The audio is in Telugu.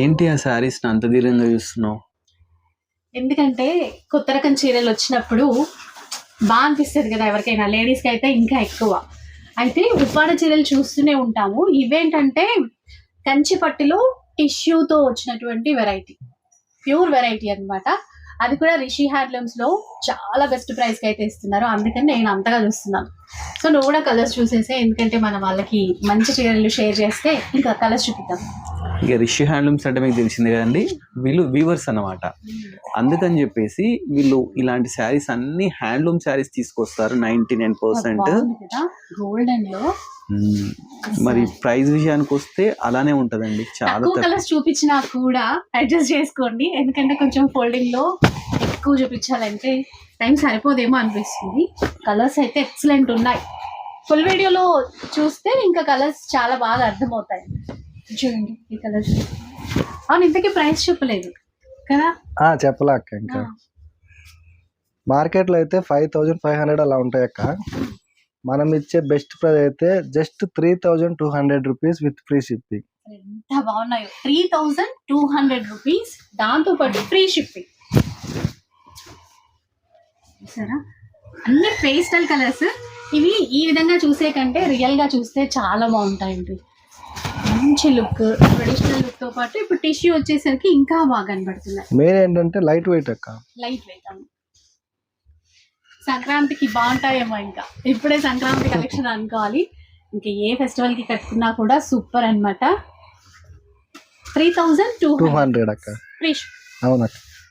ఏంటి ఆ శారీస్ అంత దీర్ఘంగా చూస్తున్నావు? ఎందుకంటే కొత్త రకం చీరలు వచ్చినప్పుడు బాగా అనిపిస్తుంది కదా ఎవరికైనా, లేడీస్కి అయితే ఇంకా ఎక్కువ. అయితే ఉప్పాడ చీరలు చూస్తూనే ఉంటాము. ఇవేంటంటే కంచి పట్టులో టిష్యూతో వచ్చినటువంటి వెరైటీ, ప్యూర్ వెరైటీ అన్నమాట. అది కూడా రిషి హ్యాండ్లూమ్స్ లో చాలా బెస్ట్ ప్రైస్ కి అయితే ఇస్తున్నారు. అందుకని నేను అంతగా చూస్తున్నాను. సో నువ్వు కూడా కలర్స్ చూసేసే, ఎందుకంటే మన వాళ్ళకి మంచి చీరలు షేర్ చేస్తే ఇంకా కలర్స్ చూపిద్దాం. ఇక రిషి హ్యాండ్లూమ్స్ అంటే మీకు తెలిసింది కదండి, వీళ్ళు వీవర్స్ అన్నమాట. అందుకని చెప్పేసి వీళ్ళు ఇలాంటి శారీస్ అన్ని హ్యాండ్లూమ్ శారీస్ తీసుకొస్తారు 99%. గోల్డెన్ లో మరి ప్రైస్ విషయానికి వస్తే అలానే ఉంటదండి. చాలా కలర్స్ చూపించినా కూడా అడ్జస్ట్ చేసుకోండి, ఎందుకంటే కొంచెం ఫోల్డింగ్ లో ఎక్కువ చూపించాలంటే టైం సరిపోదేమో అనిపిస్తుంది. కలర్స్ అయితే ఎక్సలెంట్ ఉన్నాయి. ఫుల్ వీడియోలో చూస్తే ఇంకా కలర్స్ చాలా బాగా అర్థమవుతాయి. చూడండి ఈ కలర్స్. అవును, ఇంతకీ ప్రైస్ చెప్పలేదు కదా? చెప్పలే అక్క. ఇంకా మార్కెట్లో అయితే 5500 అలా ఉంటాయి అక్క. మనం ఇచ్చే బెస్ట్ ప్రైస్ అయితే just 3200 rupees with free shipping. ఎంత బాగున్నాయో, 3200 రూపీస్, దాంతో పాటు ఫ్రీ షిప్పింగ్. సరే, అన్ని పేస్టల్ కలర్స్. ఇవి ఈ విధంగా చూసే కంటే రియల్ గా చూస్తే చాలా బాగుంటాయండి. మంచి లుక్, ట్రెడిషనల్ లుక్ తో పాటు ఇప్పుడు టిష్యూ వచ్చేసరికి ఇంకా బాగా కనబడుతున్నాయి. మెయిన్ ఏంటంటే లైట్ వెయిట్ అక్క. లైట్ వెయిట్ అమ్మ, సంక్రాంతికి బాగుంటాయేమో. ఇంకా ఇప్పుడే సంక్రాంతి కలెక్షన్ అనుకోవాలి. ఇంకా ఏ ఫెస్టివల్ కి కట్టుకున్నా కూడా సూపర్ అన్నమాట. 3200 అక్క. ఫ్రీ. అవునక్క.